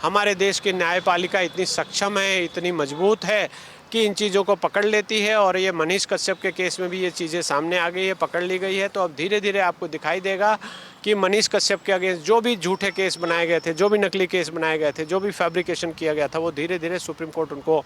हमारे देश की न्यायपालिका इतनी सक्षम है, इतनी मजबूत है कि इन चीज़ों को पकड़ लेती है और ये मनीष कश्यप के केस में भी ये चीज़ें सामने आ गई है, पकड़ ली गई है। तो अब धीरे धीरे आपको दिखाई देगा कि मनीष कश्यप के अगेंस्ट जो भी झूठे केस बनाए गए थे, जो भी नकली केस बनाए गए थे, जो भी फैब्रिकेशन किया गया था, वो धीरे धीरे सुप्रीम कोर्ट उनको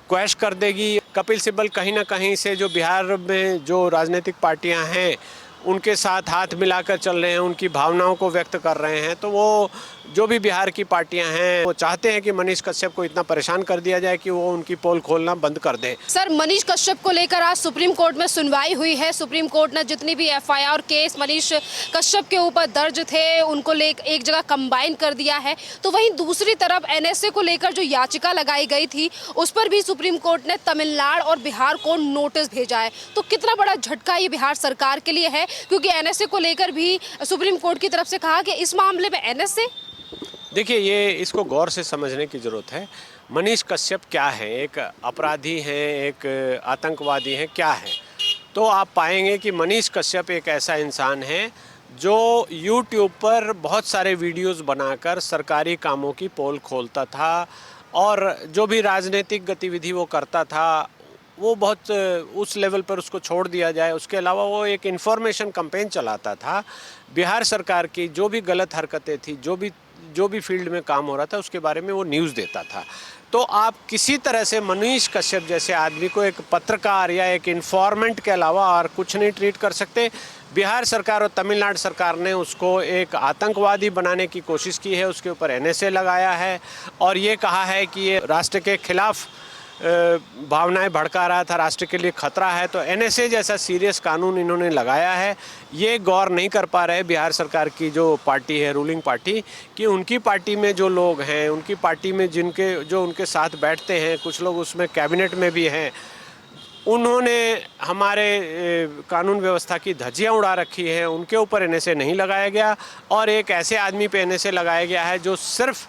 क्वैश कर देगी। कपिल सिब्बल कहीं ना कहीं से जो बिहार में जो राजनीतिक पार्टियां हैं उनके साथ हाथ मिलाकर चल रहे हैं, उनकी भावनाओं को व्यक्त कर रहे हैं। तो वो जो भी बिहार की पार्टियां हैं वो चाहते हैं कि मनीष कश्यप को इतना परेशान कर दिया जाए कि वो उनकी पोल खोलना बंद कर दे। सर, मनीष कश्यप को लेकर आज सुप्रीम कोर्ट में सुनवाई हुई है। सुप्रीम कोर्ट ने जितनी भी एफआईआर केस मनीष कश्यप के ऊपर दर्ज थे उनको एक जगह कंबाइन कर दिया है। तो वहीं दूसरी तरफ एनएसए को लेकर जो याचिका लगाई गई थी उस पर भी सुप्रीम कोर्ट ने तमिलनाडु और बिहार को नोटिस भेजा है। तो कितना बड़ा झटका ये बिहार सरकार के लिए है, क्योंकि एनएसए को लेकर भी सुप्रीम कोर्ट की तरफ से कहा कि इस मामले में एनएसए। देखिए, ये इसको गौर से समझने की ज़रूरत है। मनीष कश्यप क्या है? एक अपराधी हैं, एक आतंकवादी हैं, क्या है? तो आप पाएंगे कि मनीष कश्यप एक ऐसा इंसान है जो यूट्यूब पर बहुत सारे वीडियोस बनाकर सरकारी कामों की पोल खोलता था और जो भी राजनीतिक गतिविधि वो करता था वो बहुत उस लेवल पर उसको छोड़ दिया जाए। उसके अलावा वो एक इन्फॉर्मेशन कैंपेन चलाता था। बिहार सरकार की जो भी गलत हरकतें थी, जो भी फील्ड में काम हो रहा था उसके बारे में वो न्यूज़ देता था। तो आप किसी तरह से मनीष कश्यप जैसे आदमी को एक पत्रकार या एक इन्फॉर्मेंट के अलावा और कुछ नहीं ट्रीट कर सकते। बिहार सरकार और तमिलनाडु सरकार ने उसको एक आतंकवादी बनाने की कोशिश की है, उसके ऊपर एनएसए लगाया है और ये कहा है कि ये राष्ट्र के खिलाफ भावनाएं भड़का रहा था, राष्ट्र के लिए खतरा है। तो एनएसए जैसा सीरियस कानून इन्होंने लगाया है। ये गौर नहीं कर पा रहे बिहार सरकार की जो पार्टी है, रूलिंग पार्टी, कि उनकी पार्टी में जो लोग हैं, उनकी पार्टी में जो उनके साथ बैठते हैं, कुछ लोग उसमें कैबिनेट में भी हैं, उन्होंने हमारे कानून व्यवस्था की धज्जियां उड़ा रखी है। उनके ऊपर एनएसए नहीं लगाया गया और एक ऐसे आदमी पे एनएसए लगाया गया है जो सिर्फ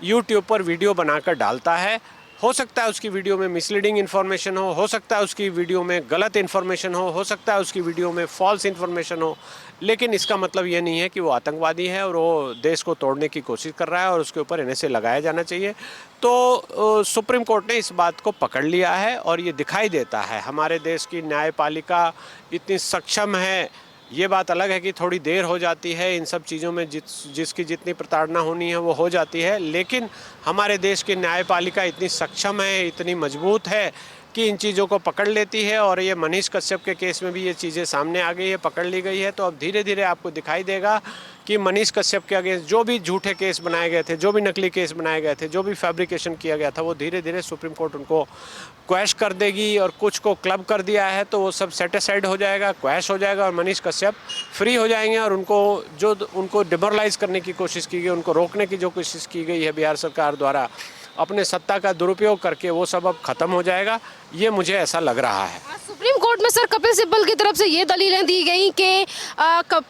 यूट्यूब पर वीडियो बनाकर डालता है। हो सकता है उसकी वीडियो में मिसलीडिंग इन्फॉर्मेशन हो सकता है उसकी वीडियो में गलत इन्फॉर्मेशन हो सकता है उसकी वीडियो में फॉल्स इन्फॉर्मेशन हो, लेकिन इसका मतलब ये नहीं है कि वो आतंकवादी है और वो देश को तोड़ने की कोशिश कर रहा है और उसके ऊपर एनएसए लगाया जाना चाहिए। तो सुप्रीम कोर्ट ने इस बात को पकड़ लिया है और ये दिखाई देता है हमारे देश की न्यायपालिका इतनी सक्षम है। ये बात अलग है कि थोड़ी देर हो जाती है इन सब चीज़ों में, जिसकी जितनी प्रताड़ना होनी है वो हो जाती है, लेकिन हमारे देश की न्यायपालिका इतनी सक्षम है, इतनी मजबूत है कि इन चीज़ों को पकड़ लेती है और ये मनीष कश्यप के केस में भी ये चीज़ें सामने आ गई है, पकड़ ली गई है। तो अब धीरे धीरे आपको दिखाई देगा कि मनीष कश्यप के अगेंस्ट जो भी झूठे केस बनाए गए थे, जो भी नकली केस बनाए गए थे, जो भी फैब्रिकेशन किया गया था, वो धीरे धीरे सुप्रीम कोर्ट उनको क्वैश कर देगी और कुछ को क्लब कर दिया है तो वो सब सेटिसाइड हो जाएगा, क्वैश हो जाएगा और मनीष कश्यप फ्री हो जाएंगे। और उनको डिमोरलाइज करने की कोशिश की गई, उनको रोकने की जो कोशिश की गई है बिहार सरकार द्वारा अपने सत्ता का दुरुपयोग करके, वो सब अब खत्म हो जाएगा, ये मुझे ऐसा लग रहा है। सुप्रीम कोर्ट में सर कपिल सिब्बल की तरफ से ये दलीलें दी गई कि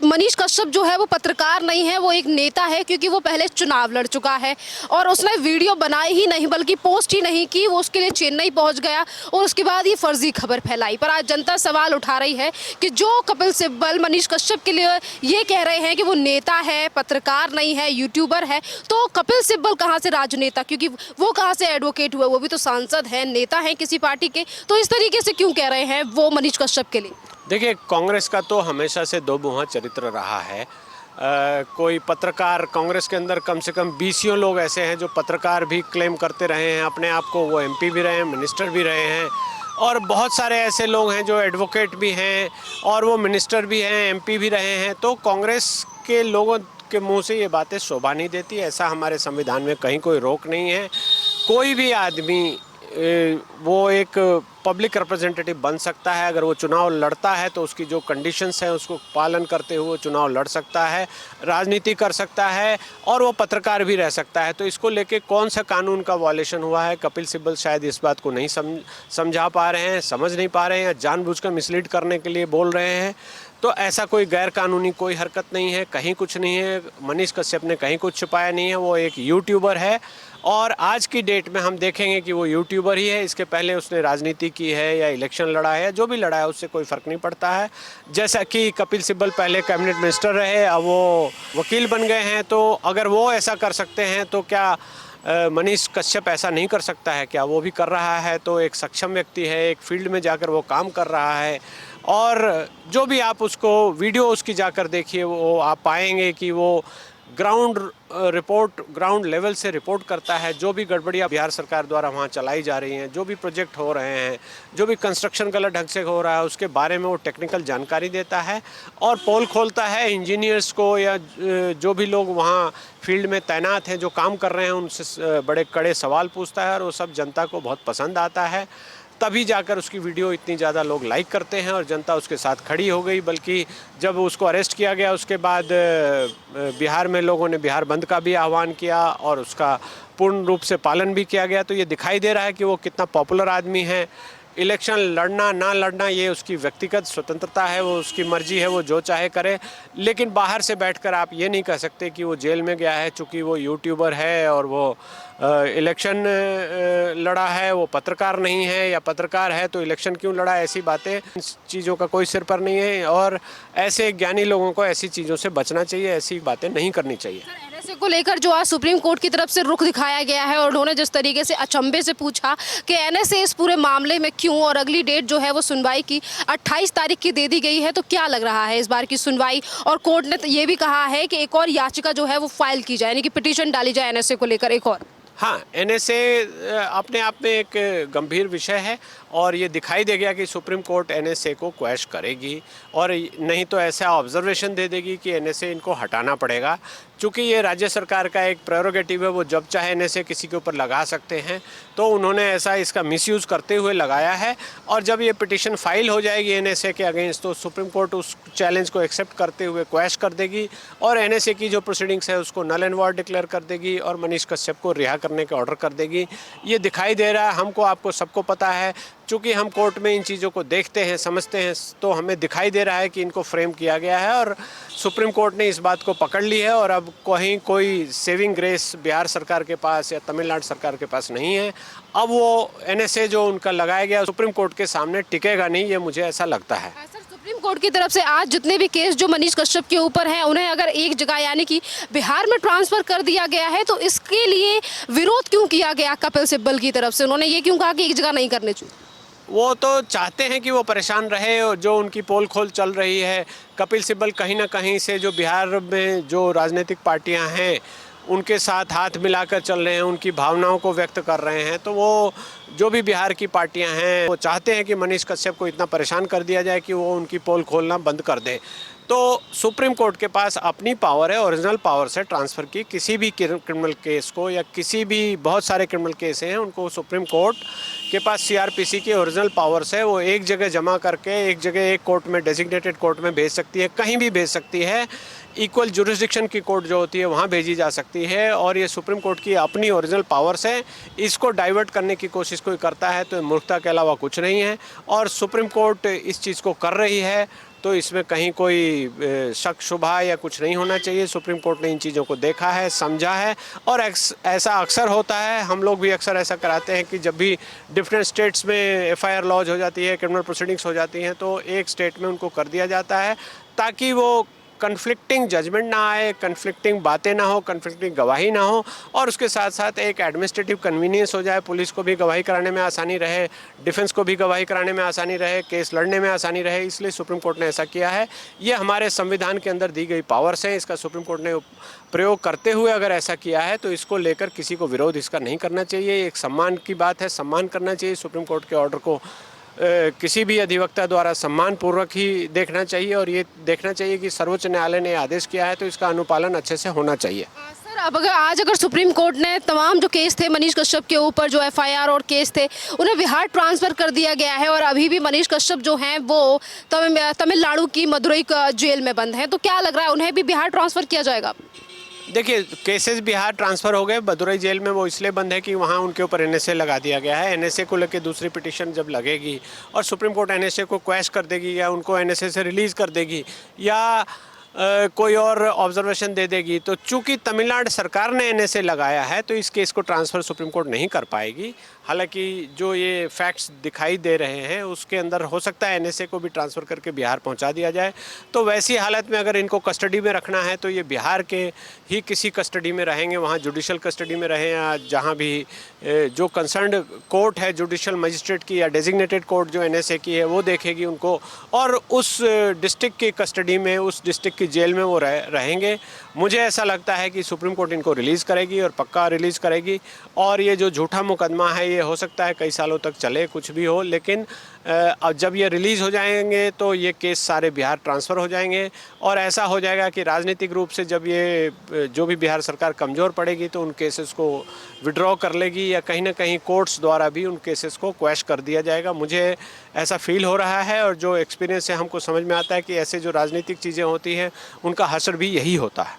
मनीष कश्यप जो है वो पत्रकार नहीं है, वो एक नेता है, क्योंकि वो पहले चुनाव लड़ चुका है और उसने वीडियो बनाई ही नहीं बल्कि पोस्ट ही नहीं की, वो उसके लिए चेन्नई पहुंच गया और उसके बाद ये फर्जी खबर फैलाई। पर आज जनता सवाल उठा रही है कि जो कपिल सिब्बल मनीष कश्यप के लिए ये कह रहे हैं कि वो नेता है, पत्रकार नहीं है, यूट्यूबर है, तो कपिल सिब्बल कहाँ से राजनेता, क्योंकि वो कहाँ से एडवोकेट हुए, वो भी तो सांसद हैं, नेता हैं किसी पार्टी के, तो इस तरीके से क्यों कह रहे हैं वो मनीष कश्यप के लिए? देखिए, कांग्रेस का तो हमेशा से दो मुहा चरित्र रहा है। कोई पत्रकार, कांग्रेस के अंदर कम से कम 20 लोग ऐसे हैं जो पत्रकार भी क्लेम करते रहे हैं अपने आप को, वो एमपी भी रहे हैं, मिनिस्टर भी रहे हैं, और बहुत सारे ऐसे लोग हैं जो एडवोकेट भी हैं और वो मिनिस्टर भी हैं, एमपी भी रहे हैं। तो कांग्रेस के लोगों के मुंह से ये बातें शोभा नहीं देती। ऐसा हमारे संविधान में कहीं कोई रोक नहीं है। कोई भी आदमी वो एक पब्लिक रिप्रेजेंटेटिव बन सकता है। अगर वो चुनाव लड़ता है तो उसकी जो कंडीशंस हैं उसको पालन करते हुए चुनाव लड़ सकता है, राजनीति कर सकता है और वो पत्रकार भी रह सकता है। तो इसको लेके कौन सा कानून का वायलेशन हुआ है, कपिल सिब्बल शायद इस बात को नहीं समझा पा रहे हैं, समझ नहीं पा रहे हैं, जानबूझकर मिसलीड करने के लिए बोल रहे हैं। तो ऐसा कोई गैर कानूनी कोई हरकत नहीं है, कहीं कुछ नहीं है। मनीष कश्यप ने कहीं कुछ छुपाया नहीं है। वो एक यूट्यूबर है और आज की डेट में हम देखेंगे कि वो यूट्यूबर ही है। इसके पहले उसने राजनीति की है या इलेक्शन लड़ा है, जो भी लड़ा है उससे कोई फ़र्क नहीं पड़ता है। जैसा कि कपिल सिब्बल पहले कैबिनेट मिनिस्टर रहे, अब वो वकील बन गए हैं। तो अगर वो ऐसा कर सकते हैं तो क्या मनीष कश्यप ऐसा नहीं कर सकता है क्या? वो भी कर रहा है, तो एक सक्षम व्यक्ति है, एक फील्ड में जाकर वो काम कर रहा है। और जो भी आप उसको वीडियो उसकी जाकर देखिए, वो आप पाएंगे कि वो ग्राउंड लेवल से रिपोर्ट करता है। जो भी गड़बड़ियाँ बिहार सरकार द्वारा वहाँ चलाई जा रही हैं, जो भी प्रोजेक्ट हो रहे हैं, जो भी कंस्ट्रक्शन गलत ढंग से हो रहा है, उसके बारे में वो टेक्निकल जानकारी देता है और पोल खोलता है इंजीनियर्स को या जो भी लोग वहाँ फील्ड में तैनात हैं, जो काम कर रहे हैं, उनसे बड़े कड़े सवाल पूछता है और वो सब जनता को बहुत पसंद आता है। तभी जाकर उसकी वीडियो इतनी ज़्यादा लोग लाइक करते हैं और जनता उसके साथ खड़ी हो गई। बल्कि जब उसको अरेस्ट किया गया उसके बाद बिहार में लोगों ने बिहार बंद का भी आह्वान किया और उसका पूर्ण रूप से पालन भी किया गया। तो ये दिखाई दे रहा है कि वो कितना पॉपुलर आदमी है। इलेक्शन लड़ना ना लड़ना ये उसकी व्यक्तिगत स्वतंत्रता है, वो उसकी मर्जी है, वो जो चाहे करे। लेकिन बाहर से बैठकर आप ये नहीं कह सकते कि वो जेल में गया है चूँकि वो यूट्यूबर है और वो इलेक्शन लड़ा है, वो पत्रकार नहीं है, या पत्रकार है तो इलेक्शन क्यों लड़ा। ऐसी बातें, इस चीज़ों का कोई सिर पर नहीं है और ऐसे ज्ञानी लोगों को ऐसी चीज़ों से बचना चाहिए, ऐसी बातें नहीं करनी चाहिए। एनएसए को लेकर जो आज सुप्रीम कोर्ट की तरफ से रुख दिखाया गया है और उन्होंने जिस तरीके से अचंभे से पूछा कि एनएसए इस पूरे मामले में क्यों, और अगली डेट जो है वो सुनवाई की 28 तारीख की दे दी गई है, तो क्या लग रहा है इस बार की सुनवाई? और कोर्ट ने ये भी कहा है कि एक और याचिका जो है वो फाइल की जाए, यानी कि पिटीशन डाली जाए एनएसए को लेकर एक और। हाँ, एनएसए अपने आप में एक गंभीर विषय है और ये दिखाई दे गया कि सुप्रीम कोर्ट एनएसए को क्वैश करेगी और नहीं तो ऐसा ऑब्जर्वेशन दे देगी कि एनएसए इनको हटाना पड़ेगा। चूँकि ये राज्य सरकार का एक प्रेरोगेटिव है, वो जब चाहे एनएसए किसी के ऊपर लगा सकते हैं, तो उन्होंने ऐसा इसका मिसयूज़ करते हुए लगाया है। और जब ये पिटीशन फाइल हो जाएगी एनएसए के अगेंस्ट, तो सुप्रीम कोर्ट उस चैलेंज को एक्सेप्ट करते हुए क्वैश कर देगी और एनएसए की जो प्रोसीडिंग्स है उसको नल एंड वॉइड डिक्लेयर कर देगी और मनीष कश्यप को रिहा करने के ऑर्डर कर देगी। ये दिखाई दे रहा है हमको, आपको, सबको पता है। चूँकि हम कोर्ट में इन चीज़ों को देखते हैं, समझते हैं, तो हमें दिखाई दे रहा है कि इनको फ्रेम किया गया है और सुप्रीम कोर्ट ने इस बात को पकड़ ली है। और अब कहीं कोई सेविंग ग्रेस बिहार सरकार के पास या तमिलनाडु सरकार के पास नहीं है। अब वो एनएसए जो उनका लगाया गया सुप्रीम कोर्ट के सामने टिकेगा नहीं, ये मुझे ऐसा लगता है। सर, सुप्रीम कोर्ट की तरफ से आज जितने भी केस जो मनीष कश्यप के ऊपर हैं, उन्हें अगर एक जगह यानी कि बिहार में ट्रांसफर कर दिया गया है, तो इसके लिए विरोध क्यों किया गया कपिल सिब्बल की तरफ से? उन्होंने ये क्यों कहा कि एक जगह नहीं करने चाहिए? वो तो चाहते हैं कि वो परेशान रहे और जो उनकी पोल खोल चल रही है। कपिल सिब्बल कहीं ना कहीं से जो बिहार में जो राजनीतिक पार्टियां हैं उनके साथ हाथ मिलाकर चल रहे हैं, उनकी भावनाओं को व्यक्त कर रहे हैं। तो वो जो भी बिहार की पार्टियां हैं वो चाहते हैं कि मनीष कश्यप को इतना परेशान कर दिया जाए कि वो उनकी पोल खोलना बंद कर दें। तो सुप्रीम कोर्ट के पास अपनी पावर है, ओरिजिनल पावर से ट्रांसफ़र की किसी भी क्रिमिनल केस को, या किसी भी, बहुत सारे क्रिमिनल केस हैं, उनको सुप्रीम कोर्ट के पास सीआरपीसी की ओरिजिनल पावर से वो एक जगह जमा करके एक जगह एक कोर्ट में, डेजिग्नेटेड कोर्ट में भेज सकती है, कहीं भी भेज सकती है। इक्वल जुरिस्डिक्शन की कोर्ट जो होती है वहाँ भेजी जा सकती है। और ये सुप्रीम कोर्ट की अपनी ओरिजिनल पावर से इसको डाइवर्ट करने की कोशिश कोई करता है तो मूर्खता के अलावा कुछ नहीं है। और सुप्रीम कोर्ट इस चीज़ को कर रही है, तो इसमें कहीं कोई शक शुबा या कुछ नहीं होना चाहिए। सुप्रीम कोर्ट ने इन चीज़ों को देखा है, समझा है। और ऐसा अक्सर होता है, हम लोग भी अक्सर ऐसा कराते हैं कि जब भी डिफरेंट स्टेट्स में एफआईआर लॉन्च हो जाती है, क्रिमिनल प्रोसीडिंग्स हो जाती हैं, तो एक स्टेट में उनको कर दिया जाता है ताकि वो कन्फ्लिक्टिंग जजमेंट ना आए, कन्फ्लिक्टिंग बातें ना हो, कन्फ्लिक्टिंग गवाही ना हो, और उसके साथ साथ एक एडमिनिस्ट्रेटिव कन्वीनियंस हो जाए। पुलिस को भी गवाही कराने में आसानी रहे, डिफेंस को भी गवाही कराने में आसानी रहे, केस लड़ने में आसानी रहे। इसलिए सुप्रीम कोर्ट ने ऐसा किया है। ये हमारे संविधान के अंदर दी गई पावर्स है, इसका सुप्रीम कोर्ट ने प्रयोग करते हुए अगर ऐसा किया है तो इसको लेकर किसी को विरोध इसका नहीं करना चाहिए। एक सम्मान की बात है, सम्मान करना चाहिए। सुप्रीम कोर्ट के ऑर्डर को किसी भी अधिवक्ता द्वारा सम्मानपूर्वक ही देखना चाहिए और ये देखना चाहिए कि सर्वोच्च न्यायालय ने आदेश किया है तो इसका अनुपालन अच्छे से होना चाहिए। सर, अब अगर सुप्रीम कोर्ट ने तमाम जो केस थे मनीष कश्यप के ऊपर, जो एफआईआर और केस थे, उन्हें बिहार ट्रांसफ़र कर दिया गया है और अभी भी मनीष कश्यप जो हैं वो तमिलनाडु की मदुरई जेल में बंद हैं, तो क्या लग रहा है उन्हें भी बिहार ट्रांसफ़र किया जाएगा? देखिए, केसेस बिहार ट्रांसफ़र हो गए। मदुरई जेल में वो इसलिए बंद है कि वहाँ उनके ऊपर एनएसए लगा दिया गया है। एनएसए को लेकर दूसरी पिटीशन जब लगेगी और सुप्रीम कोर्ट एनएसए को क्वैश कर देगी या उनको एनएसए से रिलीज़ कर देगी या कोई और ऑब्जर्वेशन दे देगी। तो चूंकि तमिलनाडु सरकार ने एनएसए लगाया है तो इस केस को ट्रांसफ़र सुप्रीम कोर्ट नहीं कर पाएगी। हालांकि जो ये फैक्ट्स दिखाई दे रहे हैं उसके अंदर हो सकता है एनएसए को भी ट्रांसफ़र करके बिहार पहुंचा दिया जाए। तो वैसी हालत में अगर इनको कस्टडी में रखना है तो ये बिहार के ही किसी कस्टडी में रहेंगे, वहाँ जुडिशल कस्टडी में रहें या जहाँ भी जो कंसर्न्ड कोर्ट है जुडिशल मजिस्ट्रेट की या डेजिग्नेटेड कोर्ट जो एनएसए की है वो देखेगी उनको, और उस डिस्ट्रिक्ट की कस्टडी में, उस डिस्ट्रिक्ट की जेल में वो रहेंगे। मुझे ऐसा लगता है कि सुप्रीम कोर्ट इनको रिलीज़ करेगी और पक्का रिलीज़ करेगी। और ये जो झूठा मुकदमा है ये हो सकता है कई सालों तक चले, कुछ भी हो, लेकिन अब जब ये रिलीज़ हो जाएंगे तो ये केस सारे बिहार ट्रांसफ़र हो जाएंगे। और ऐसा हो जाएगा कि राजनीतिक रूप से जब ये जो भी बिहार सरकार कमज़ोर पड़ेगी तो उन केसेस को विड्रॉ कर लेगी या कहीं ना कहीं कोर्ट्स द्वारा भी उन केसेस को क्वैश कर दिया जाएगा। मुझे ऐसा फील हो रहा है और जो एक्सपीरियंस से हमको समझ में आता है कि ऐसे जो राजनीतिक चीज़ें होती हैं उनका हश्र भी यही होता है।